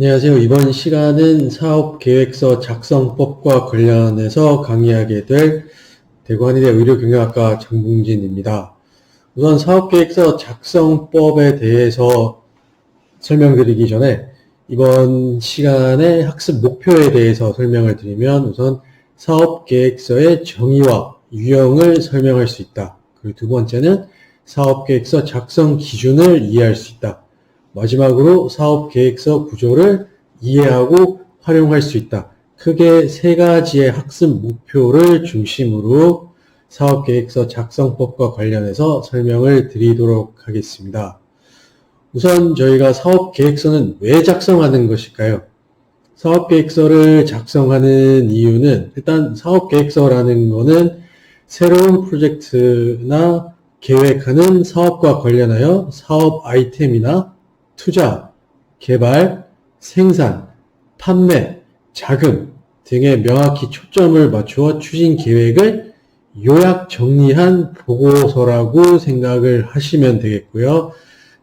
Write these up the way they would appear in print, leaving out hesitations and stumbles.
안녕하세요. 이번 시간은 사업계획서 작성법과 관련해서 강의하게 될 대구한의대 의료경영학과 장봉진입니다. 우선 사업계획서 작성법에 대해서 설명드리기 전에 이번 시간의 학습 목표에 대해서 설명을 드리면 우선 사업계획서의 정의와 유형을 설명할 수 있다. 그리고 두 번째는 사업계획서 작성 기준을 이해할 수 있다. 마지막으로 사업계획서 구조를 이해하고 활용할 수 있다. 크게 세 가지의 학습 목표를 중심으로 사업계획서 작성법과 관련해서 설명을 드리도록 하겠습니다. 우선 저희가 사업계획서는 왜 작성하는 것일까요? 사업계획서를 작성하는 이유는 일단 사업계획서라는 거는 새로운 프로젝트나 계획하는 사업과 관련하여 사업 아이템이나 투자, 개발, 생산, 판매, 자금 등에 명확히 초점을 맞추어 추진 계획을 요약 정리한 보고서라고 생각을 하시면 되겠고요.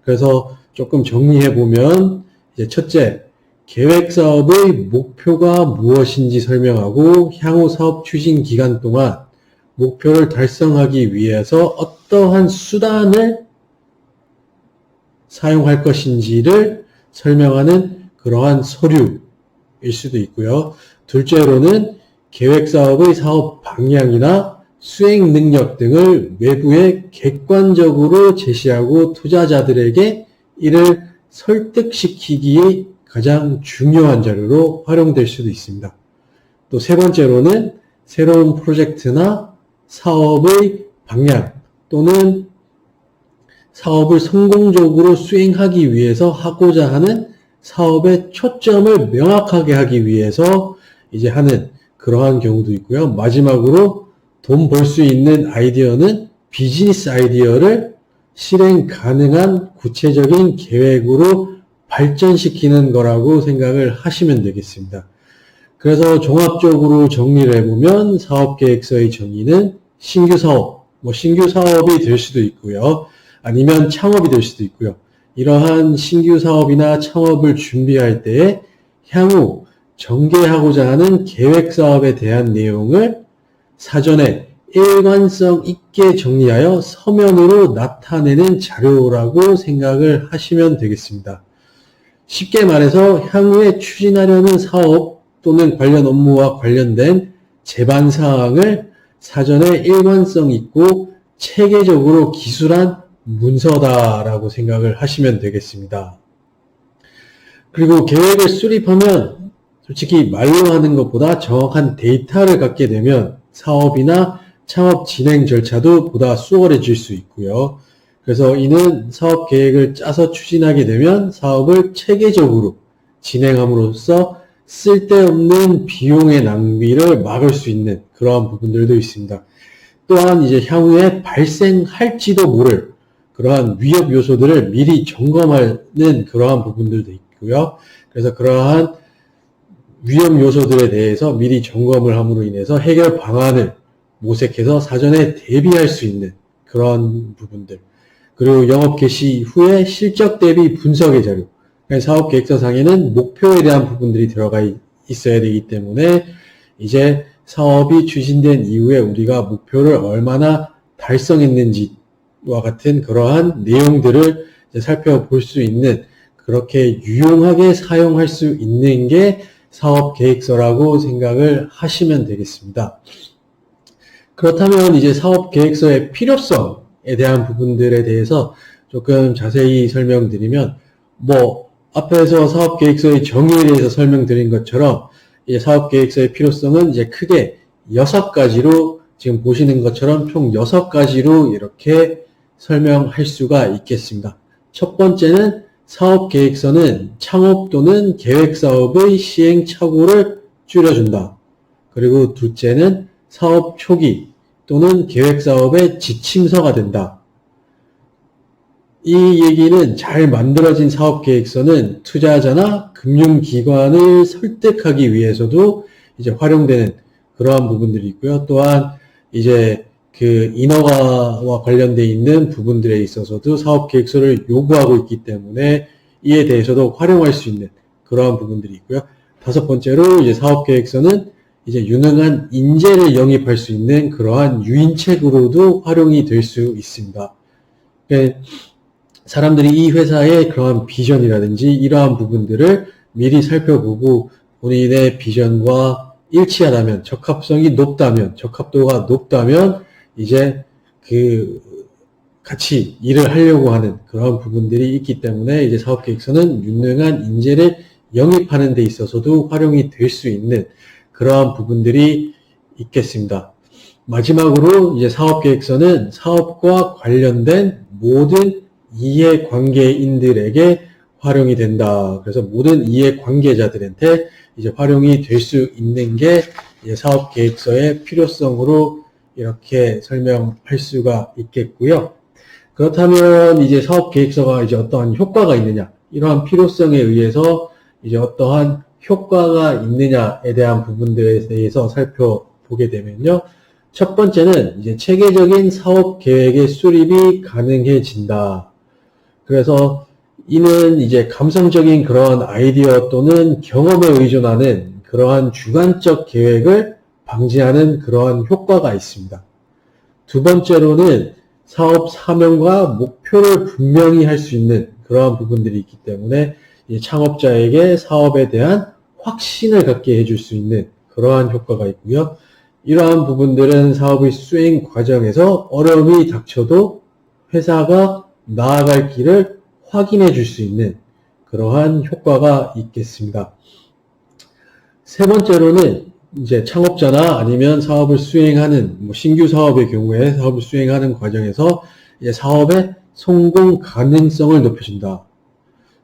그래서 조금 정리해 보면 이제 첫째, 계획 사업의 목표가 무엇인지 설명하고 향후 사업 추진 기간 동안 목표를 달성하기 위해서 어떠한 수단을 사용할 것인지를 설명하는 그러한 서류일 수도 있고요. 둘째로는 계획사업의 사업 방향이나 수행 능력 등을 외부에 객관적으로 제시하고 투자자들에게 이를 설득시키기에 가장 중요한 자료로 활용될 수도 있습니다. 또 세 번째로는 새로운 프로젝트나 사업의 방향 또는 사업을 성공적으로 수행하기 위해서 하고자 하는 사업의 초점을 명확하게 하기 위해서 이제 하는 그러한 경우도 있고요. 마지막으로 돈 벌 수 있는 아이디어는 비즈니스 아이디어를 실행 가능한 구체적인 계획으로 발전시키는 거라고 생각을 하시면 되겠습니다. 그래서 종합적으로 정리를 해보면 사업계획서의 정의는 신규 사업, 신규 사업이 될 수도 있고요. 아니면 창업이 될 수도 있고요. 이러한 신규 사업이나 창업을 준비할 때에 향후 전개하고자 하는 계획 사업에 대한 내용을 사전에 일관성 있게 정리하여 서면으로 나타내는 자료라고 생각을 하시면 되겠습니다. 쉽게 말해서 향후에 추진하려는 사업 또는 관련 업무와 관련된 제반 사항을 사전에 일관성 있고 체계적으로 기술한 문서다라고 생각을 하시면 되겠습니다. 그리고 계획을 수립하면 솔직히 말로 하는 것보다 정확한 데이터를 갖게 되면 사업이나 창업 진행 절차도 보다 수월해질 수 있고요. 그래서 이는 사업 계획을 짜서 추진하게 되면 사업을 체계적으로 진행함으로써 쓸데없는 비용의 낭비를 막을 수 있는 그러한 부분들도 있습니다. 또한 이제 향후에 발생할지도 모를 그러한 위협 요소들을 미리 점검하는 그러한 부분들도 있고요. 그래서 그러한 위험 요소들에 대해서 미리 점검을 함으로 인해서 해결 방안을 모색해서 사전에 대비할 수 있는 그런 부분들. 그리고 영업 개시 후에 실적 대비 분석의 자료. 사업 계획서상에는 목표에 대한 부분들이 들어가 있어야 되기 때문에 이제 사업이 추진된 이후에 우리가 목표를 얼마나 달성했는지와 같은 그러한 내용들을 살펴볼 수 있는 그렇게 유용하게 사용할 수 있는 게 사업 계획서라고 생각을 하시면 되겠습니다. 그렇다면 이제 사업 계획서의 필요성에 대한 부분들에 대해서 조금 자세히 설명드리면 앞에서 사업 계획서의 정의에 대해서 설명드린 것처럼 이제 사업 계획서의 필요성은 이제 크게 6가지로 지금 보시는 것처럼 총 6가지로 이렇게 설명할 수가 있겠습니다. 첫 번째는 사업 계획서는 창업 또는 계획 사업의 시행착오를 줄여준다. 그리고 둘째는 사업 초기 또는 계획 사업의 지침서가 된다. 이 얘기는 잘 만들어진 사업 계획서는 투자자나 금융기관을 설득하기 위해서도 이제 활용되는 그러한 부분들이 있고요. 또한 이제 그 인허가와 관련되어 있는 부분들에 있어서도 사업 계획서를 요구하고 있기 때문에 이에 대해서도 활용할 수 있는 그러한 부분들이 있고요. 다섯 번째로 이제 사업계획서는 이제 유능한 인재를 영입할 수 있는 그러한 유인책으로도 활용이 될 수 있습니다. 그러니까 사람들이 이 회사의 그러한 비전이라든지 이러한 부분들을 미리 살펴보고 본인의 비전과 일치하다면, 적합성이 높다면, 적합도가 높다면 이제 같이 일을 하려고 하는 그런 부분들이 있기 때문에 이제 사업계획서는 유능한 인재를 영입하는 데 있어서도 활용이 될 수 있는 그러한 부분들이 있겠습니다. 마지막으로 이제 사업계획서는 사업과 관련된 모든 이해관계인들에게 활용이 된다. 그래서 모든 이해관계자들한테 이제 활용이 될 수 있는 게 이제 사업계획서의 필요성으로 이렇게 설명할 수가 있겠고요. 그렇다면 이제 사업계획서가 이제 어떠한 효과가 있느냐, 이러한 필요성에 의해서 이제 어떠한 효과가 있느냐에 대한 부분들에 대해서 살펴보게 되면요. 첫 번째는 이제 체계적인 사업 계획의 수립이 가능해진다. 그래서 이는 이제 감성적인 그러한 아이디어 또는 경험에 의존하는 그러한 주관적 계획을 방지하는 그러한 효과가 있습니다. 두 번째로는 사업 사명과 목표를 분명히 할 수 있는 그러한 부분들이 있기 때문에 창업자에게 사업에 대한 확신을 갖게 해줄 수 있는 그러한 효과가 있고요. 이러한 부분들은 사업의 수행 과정에서 어려움이 닥쳐도 회사가 나아갈 길을 확인해 줄 수 있는 그러한 효과가 있겠습니다. 세 번째로는 이제 창업자나 아니면 사업을 수행하는 신규 사업의 경우에 사업을 수행하는 과정에서 이제 사업의 성공 가능성을 높여준다.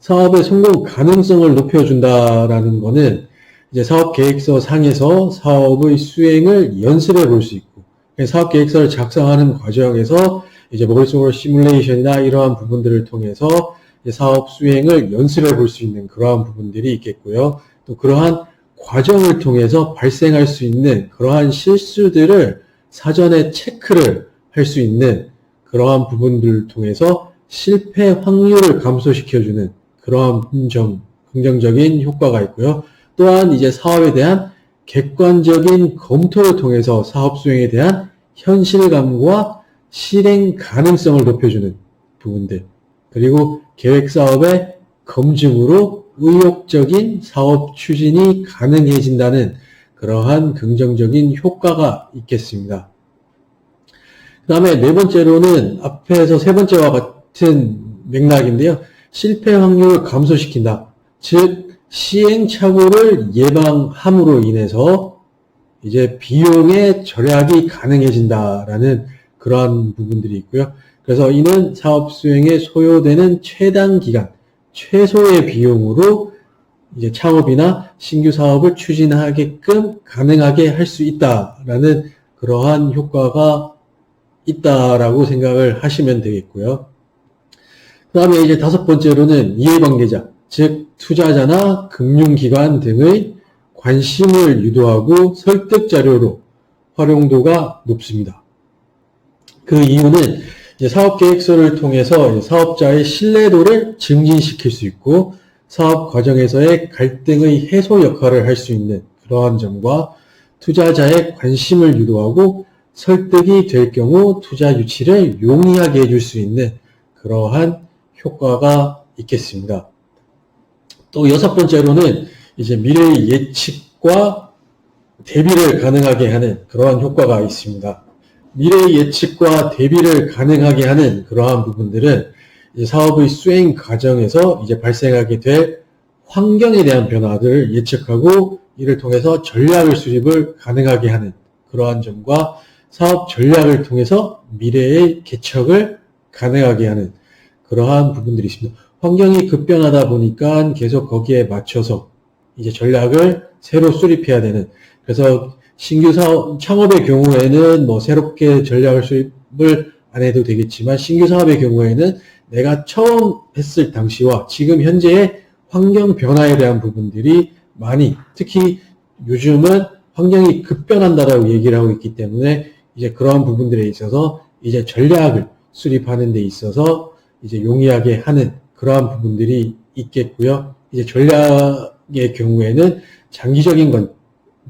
사업의 성공 가능성을 높여준다라는 것은 이제 사업 계획서 상에서 사업의 수행을 연습해 볼 수 있고, 사업 계획서를 작성하는 과정에서 이제 머릿속으로 시뮬레이션이나 이러한 부분들을 통해서 이제 사업 수행을 연습해 볼 수 있는 그러한 부분들이 있겠고요. 또 그러한 과정을 통해서 발생할 수 있는 그러한 실수들을 사전에 체크를 할 수 있는 그러한 부분들을 통해서 실패 확률을 감소시켜주는 그러한 긍정적인 효과가 있고요. 또한 이제 사업에 대한 객관적인 검토를 통해서 사업 수행에 대한 현실감과 실행 가능성을 높여주는 부분들, 그리고 계획 사업의 검증으로 의욕적인 사업 추진이 가능해진다는 그러한 긍정적인 효과가 있겠습니다. 그 다음에 네 번째로는 앞에서 세 번째와 같은 맥락인데요. 실패 확률을 감소시킨다. 즉, 시행착오를 예방함으로 인해서 이제 비용의 절약이 가능해진다라는 그러한 부분들이 있고요. 그래서 이는 사업 수행에 소요되는 최단 기간, 최소의 비용으로 이제 창업이나 신규 사업을 추진하게끔 가능하게 할 수 있다라는 그러한 효과가 있다라고 생각을 하시면 되겠고요. 그 다음에 이제 다섯 번째로는 이해관계자, 즉 투자자나 금융기관 등의 관심을 유도하고 설득 자료로 활용도가 높습니다. 그 이유는 이제 사업계획서를 통해서 사업자의 신뢰도를 증진시킬 수 있고 사업 과정에서의 갈등의 해소 역할을 할 수 있는 그러한 점과 투자자의 관심을 유도하고 설득이 될 경우 투자 유치를 용이하게 해줄 수 있는 그러한 효과가 있겠습니다. 또 여섯 번째로는 이제 미래의 예측과 대비를 가능하게 하는 그러한 효과가 있습니다. 미래의 예측과 대비를 가능하게 하는 그러한 부분들은 이제 사업의 수행 과정에서 이제 발생하게 될 환경에 대한 변화들을 예측하고 이를 통해서 전략을 수립을 가능하게 하는 그러한 점과 사업 전략을 통해서 미래의 개척을 가능하게 하는 그러한 부분들이 있습니다. 환경이 급변하다 보니까 계속 거기에 맞춰서 이제 전략을 새로 수립해야 되는, 그래서 신규 사업, 창업의 경우에는 새롭게 전략을 수립을 안 해도 되겠지만 신규 사업의 경우에는 내가 처음 했을 당시와 지금 현재의 환경 변화에 대한 부분들이 많이, 특히 요즘은 환경이 급변한다라고 얘기를 하고 있기 때문에 이제 그러한 부분들에 있어서 이제 전략을 수립하는 데 있어서 이제 용이하게 하는 그러한 부분들이 있겠고요. 이제 전략 계획의 경우에는 장기적인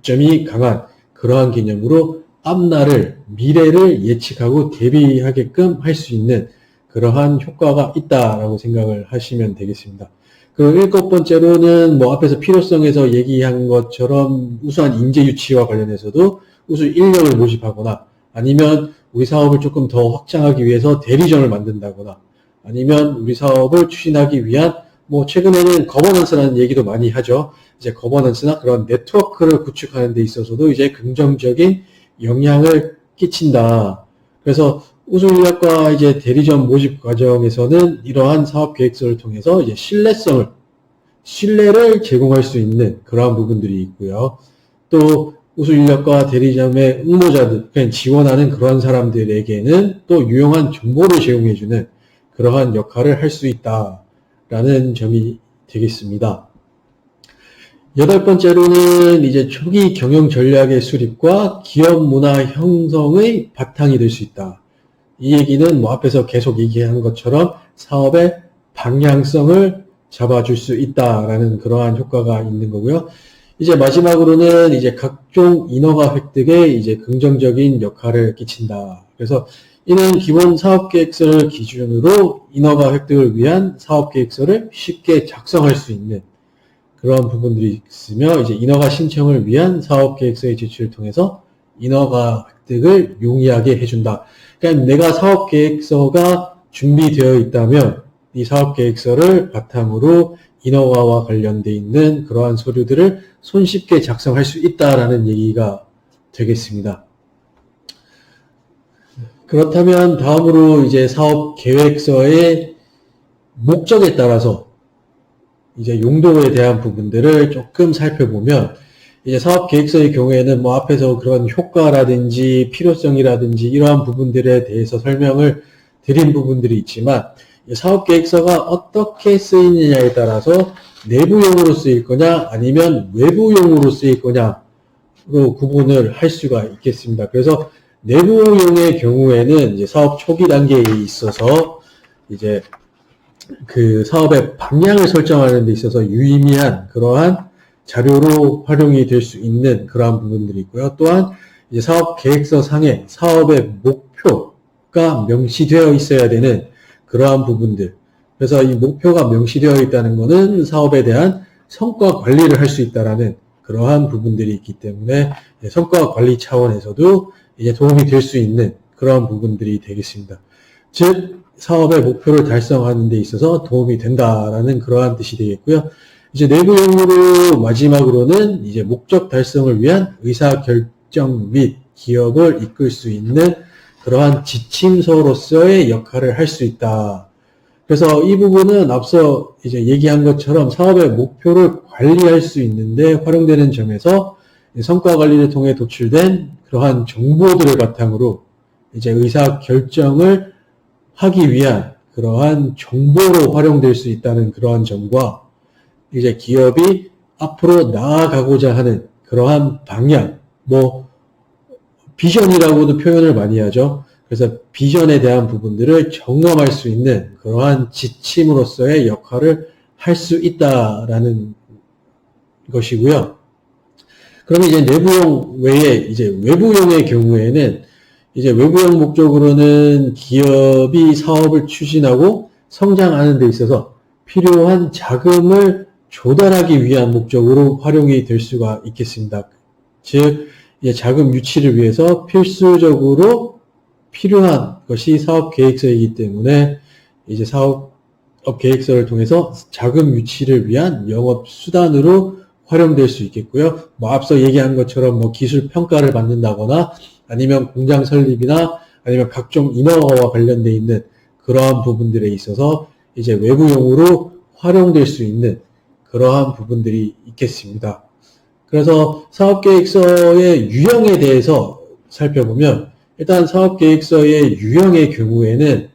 관점이 강한 그러한 개념으로 앞날을, 미래를 예측하고 대비하게끔 할 수 있는 그러한 효과가 있다라고 생각을 하시면 되겠습니다. 그리고 일곱 번째로는 뭐 앞에서 필요성에서 얘기한 것처럼 우수한 인재 유치와 관련해서도 우수 인력을 모집하거나 아니면 우리 사업을 조금 더 확장하기 위해서 대리점을 만든다거나 아니면 우리 사업을 추진하기 위한 뭐 최근에는 거버넌스라는 얘기도 많이 하죠. 이제 거버넌스나 그런 네트워크를 구축하는 데 있어서도 이제 긍정적인 영향을 끼친다. 그래서 우수 인력과 이제 대리점 모집 과정에서는 이러한 사업 계획서를 통해서 이제 신뢰를 제공할 수 있는 그러한 부분들이 있고요. 또 우수 인력과 대리점의 응모자들, 그냥 지원하는 그러한 사람들에게는 또 유용한 정보를 제공해주는 그러한 역할을 할 수 있다라는 점이 되겠습니다. 여덟 번째로는 이제 초기 경영 전략의 수립과 기업 문화 형성의 바탕이 될 수 있다. 이 얘기는 뭐 앞에서 계속 얘기한 것처럼 사업의 방향성을 잡아줄 수 있다라는 그러한 효과가 있는 거고요. 이제 마지막으로는 이제 각종 인허가 획득에 이제 긍정적인 역할을 끼친다. 그래서 이는 기본 사업계획서를 기준으로 인허가 획득을 위한 사업계획서를 쉽게 작성할 수 있는 그런 부분들이 있으며 이제 인허가 신청을 위한 사업계획서의 제출을 통해서 인허가 획득을 용이하게 해준다. 그러니까 내가 사업계획서가 준비되어 있다면 이 사업계획서를 바탕으로 인허가와 관련되어 있는 그러한 서류들을 손쉽게 작성할 수 있다라는 얘기가 되겠습니다. 그렇다면 다음으로 이제 사업계획서의 목적에 따라서 이제 용도에 대한 부분들을 조금 살펴보면 이제 사업계획서의 경우에는 뭐 앞에서 그런 효과라든지 필요성이라든지 이러한 부분들에 대해서 설명을 드린 부분들이 있지만 사업계획서가 어떻게 쓰이느냐에 따라서 내부용으로 쓰일 거냐 아니면 외부용으로 쓰일 거냐로 구분을 할 수가 있겠습니다. 그래서 내부용의 경우에는 이제 사업 초기 단계에 있어서 이제 그 사업의 방향을 설정하는 데 있어서 유의미한 그러한 자료로 활용이 될 수 있는 그러한 부분들이 있고요. 또한 이제 사업 계획서 상에 사업의 목표가 명시되어 있어야 되는 그러한 부분들. 그래서 이 목표가 명시되어 있다는 것은 사업에 대한 성과 관리를 할 수 있다라는 그러한 부분들이 있기 때문에 성과 관리 차원에서도 이제 도움이 될 수 있는 그러한 부분들이 되겠습니다. 즉 사업의 목표를 달성하는 데 있어서 도움이 된다라는 그러한 뜻이 되겠고요. 이제 내부용으로 마지막으로는 이제 목적 달성을 위한 의사결정 및 기업을 이끌 수 있는 그러한 지침서로서의 역할을 할 수 있다. 그래서 이 부분은 앞서 이제 얘기한 것처럼 사업의 목표를 관리할 수 있는데 활용되는 점에서 성과 관리를 통해 도출된 그러한 정보들을 바탕으로 이제 의사결정을 하기 위한 그러한 정보로 활용될 수 있다는 그러한 점과 이제 기업이 앞으로 나아가고자 하는 그러한 방향, 뭐 비전이라고도 표현을 많이 하죠. 그래서 비전에 대한 부분들을 점검할 수 있는 그러한 지침으로서의 역할을 할 수 있다라는 것이고요. 그러면 이제 내부용 외에 이제 외부용의 경우에는 이제 외부용 목적으로는 기업이 사업을 추진하고 성장하는 데 있어서 필요한 자금을 조달하기 위한 목적으로 활용이 될 수가 있겠습니다. 즉, 자금 유치를 위해서 필수적으로 필요한 것이 사업 계획서이기 때문에 이제 사업 계획서를 통해서 자금 유치를 위한 영업 수단으로 활용될 수 있겠고요. 뭐 앞서 얘기한 것처럼 뭐 기술 평가를 받는다거나 아니면 공장 설립이나 아니면 각종 인허가와 관련되어 있는 그러한 부분들에 있어서 이제 외부용으로 활용될 수 있는 그러한 부분들이 있겠습니다. 그래서 사업계획서의 유형에 대해서 살펴보면 일단 사업계획서의 유형의 경우에는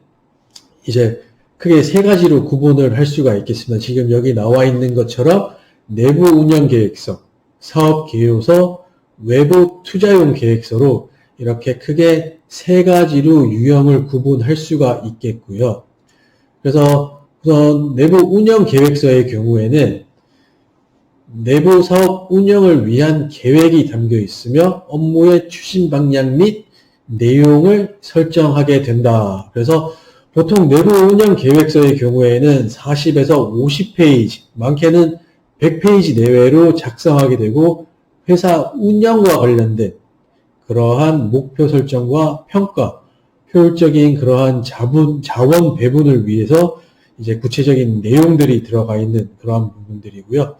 이제 크게 세 가지로 구분을 할 수가 있겠습니다. 지금 여기 나와 있는 것처럼 내부 운영 계획서, 사업 개요서, 외부 투자용 계획서로 이렇게 크게 세 가지로 유형을 구분할 수가 있겠고요. 그래서 우선 내부 운영 계획서의 경우에는 내부 사업 운영을 위한 계획이 담겨 있으며 업무의 추진 방향 및 내용을 설정하게 된다. 그래서 보통 내부 운영 계획서의 경우에는 40에서 50페이지, 많게는 100페이지 내외로 작성하게 되고 회사 운영과 관련된 그러한 목표 설정과 평가, 효율적인 그러한 자원 배분을 위해서 이제 구체적인 내용들이 들어가 있는 그러한 부분들이고요.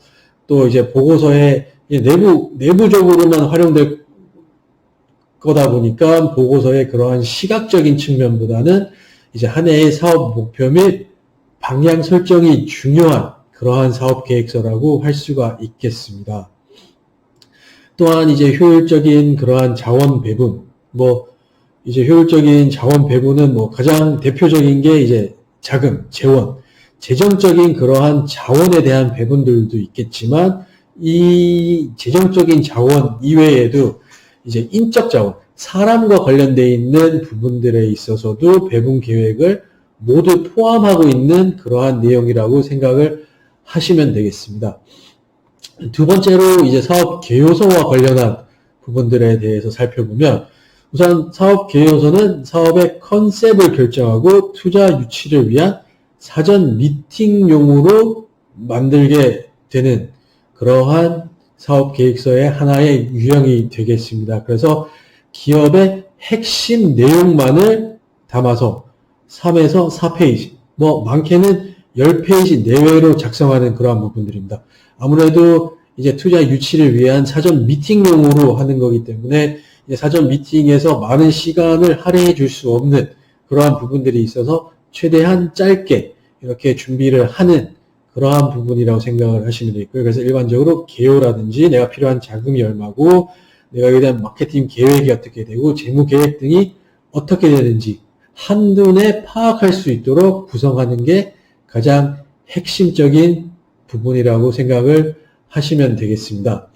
또 이제 보고서에 내부적으로만 활용될 거다 보니까 보고서의 그러한 시각적인 측면보다는 이제 한 해의 사업 목표 및 방향 설정이 중요한 그러한 사업 계획서라고 할 수가 있겠습니다. 또한 이제 효율적인 그러한 자원 배분, 이제 효율적인 자원 배분은 가장 대표적인 게 이제 자금, 재정적인 그러한 자원에 대한 배분들도 있겠지만 이 재정적인 자원 이외에도 이제 인적 자원, 사람과 관련되어 있는 부분들에 있어서도 배분 계획을 모두 포함하고 있는 그러한 내용이라고 생각을 하시면 되겠습니다. 두 번째로 이제 사업 계획서와 관련한 부분들에 대해서 살펴보면 우선 사업 계획서는 사업의 컨셉을 결정하고 투자 유치를 위한 사전 미팅용으로 만들게 되는 그러한 사업 계획서의 하나의 유형이 되겠습니다. 그래서 기업의 핵심 내용만을 담아서 3에서 4페이지, 많게는 10페이지 내외로 작성하는 그러한 부분들입니다. 아무래도 이제 투자 유치를 위한 사전 미팅용으로 하는 거기 때문에 이제 사전 미팅에서 많은 시간을 할애해 줄 수 없는 그러한 부분들이 있어서 최대한 짧게 이렇게 준비를 하는 그러한 부분이라고 생각을 하시면 되겠고요. 그래서 일반적으로 개요라든지 내가 필요한 자금이 얼마고 내가 여기에 대한 마케팅 계획이 어떻게 되고 재무 계획 등이 어떻게 되는지 한눈에 파악할 수 있도록 구성하는 게 가장 핵심적인 부분이라고 생각을 하시면 되겠습니다.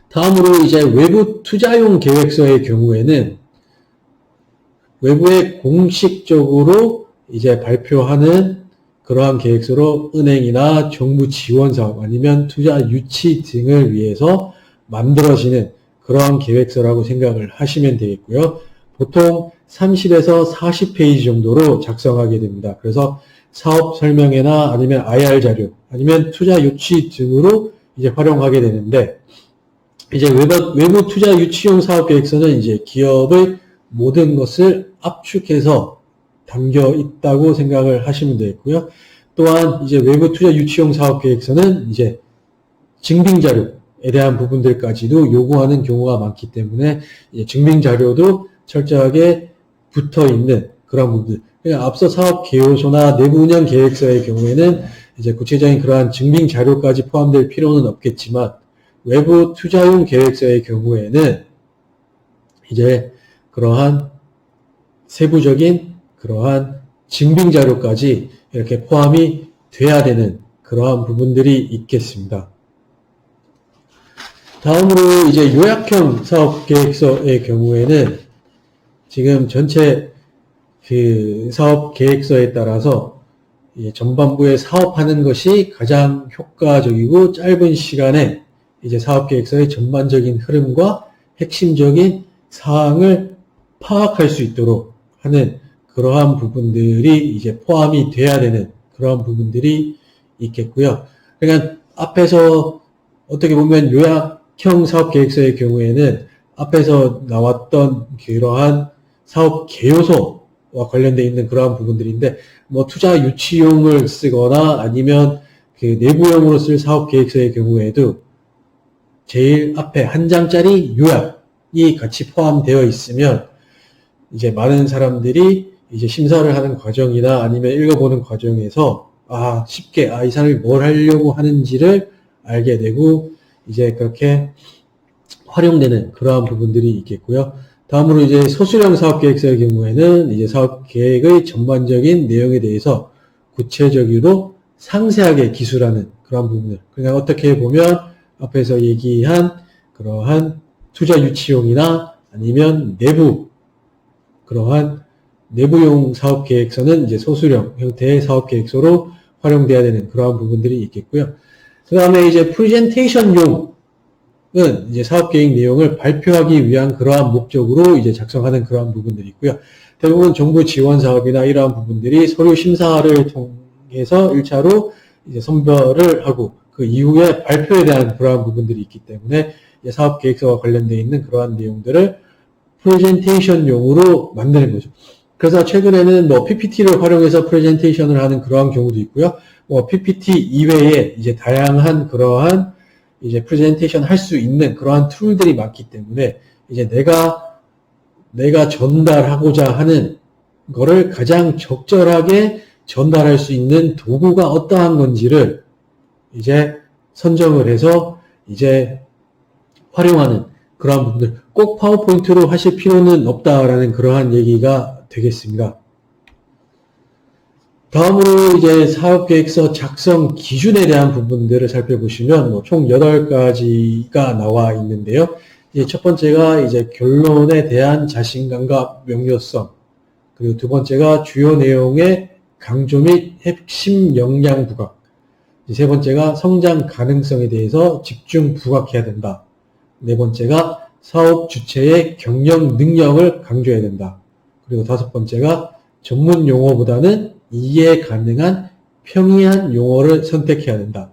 다음으로 이제 외부 투자용 계획서의 경우에는 외부에 공식적으로 이제 발표하는 그러한 계획서로 은행이나 정부 지원 사업 아니면 투자 유치 등을 위해서 만들어지는 그러한 계획서라고 생각을 하시면 되겠고요. 보통 30에서 40페이지 정도로 작성하게 됩니다. 그래서 사업 설명회나 아니면 IR 자료, 아니면 투자 유치 등으로 이제 활용하게 되는데, 이제 외부 투자 유치용 사업 계획서는 이제 기업의 모든 것을 압축해서 담겨 있다고 생각을 하시면 되겠고요. 또한 이제 외부 투자 유치용 사업 계획서는 이제 증빙 자료에 대한 부분들까지도 요구하는 경우가 많기 때문에 이제 증빙 자료도 철저하게 붙어 있는 그런 부분들. 그러니까 앞서 사업 계획서나 내부 운영 계획서의 경우에는 이제 구체적인 그러한 증빙 자료까지 포함될 필요는 없겠지만 외부 투자용 계획서의 경우에는 이제 그러한 세부적인 그러한 증빙 자료까지 이렇게 포함이 돼야 되는 그러한 부분들이 있겠습니다. 다음으로 이제 요약형 사업 계획서의 경우에는 지금 전체 그 사업 계획서에 따라서 전반부에 사업하는 것이 가장 효과적이고 짧은 시간에 이제 사업 계획서의 전반적인 흐름과 핵심적인 사항을 파악할 수 있도록 하는 그러한 부분들이 이제 포함이 돼야 되는 그러한 부분들이 있겠고요. 그러니까 앞에서 어떻게 보면 요약형 사업 계획서의 경우에는 앞에서 나왔던 그러한 사업 개요소와 관련되어 있는 그러한 부분들인데, 투자 유치용을 쓰거나 아니면 그 내부용으로 쓸 사업 계획서의 경우에도 제일 앞에 한 장짜리 요약이 같이 포함되어 있으면 이제 많은 사람들이 이제 심사를 하는 과정이나 아니면 읽어보는 과정에서 쉽게 이 사람이 뭘 하려고 하는지를 알게 되고 이제 그렇게 활용되는 그러한 부분들이 있겠고요. 다음으로 이제 소수령 사업 계획서의 경우에는 이제 사업 계획의 전반적인 내용에 대해서 구체적으로 상세하게 기술하는 그러한 부분들. 그러니까 어떻게 보면 앞에서 얘기한 그러한 투자 유치용이나 아니면 그러한 내부용 사업 계획서는 이제 소수령 형태의 사업 계획서로 활용돼야 되는 그러한 부분들이 있겠고요. 그 다음에 이제 프레젠테이션용은 이제 사업계획 내용을 발표하기 위한 그러한 목적으로 이제 작성하는 그러한 부분들이 있고요. 대부분 정부 지원 사업이나 이러한 부분들이 서류 심사를 통해서 1차로 이제 선별을 하고 그 이후에 발표에 대한 그러한 부분들이 있기 때문에 사업 계획서와 관련되어 있는 그러한 내용들을 프레젠테이션용으로 만드는 거죠. 그래서 최근에는 뭐 PPT를 활용해서 프레젠테이션을 하는 그러한 경우도 있고요. 뭐 PPT 이외에 이제 다양한 그러한 이제 프레젠테이션 할 수 있는 그러한 툴들이 많기 때문에 이제 내가 전달하고자 하는 거를 가장 적절하게 전달할 수 있는 도구가 어떠한 건지를 이제 선정을 해서 이제 활용하는 그러한 부분들, 꼭 파워포인트로 하실 필요는 없다라는 그러한 얘기가 되겠습니다. 다음으로 이제 사업계획서 작성 기준에 대한 부분들을 살펴보시면 총 8가지가 나와 있는데요. 이제 첫 번째가 이제 결론에 대한 자신감과 명료성, 그리고 두 번째가 주요 내용의 강조 및 핵심 역량 부각, 세 번째가 성장 가능성에 대해서 집중 부각해야 된다. 네 번째가 사업 주체의 경영 능력을 강조해야 된다. 그리고 다섯 번째가 전문 용어보다는 이해 가능한 평이한 용어를 선택해야 된다.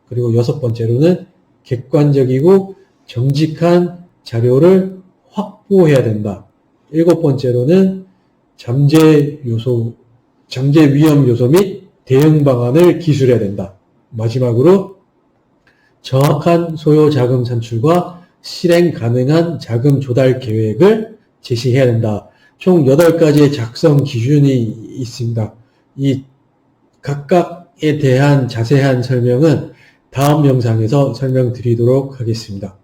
그리고 여섯 번째로는 객관적이고 정직한 자료를 확보해야 된다. 일곱 번째로는 잠재 위험 요소 및 대응 방안을 기술해야 된다. 마지막으로 정확한 소요 자금 산출과 실행 가능한 자금 조달 계획을 제시해야 된다. 총 8가지의 작성 기준이 있습니다. 이 각각에 대한 자세한 설명은 다음 영상에서 설명드리도록 하겠습니다.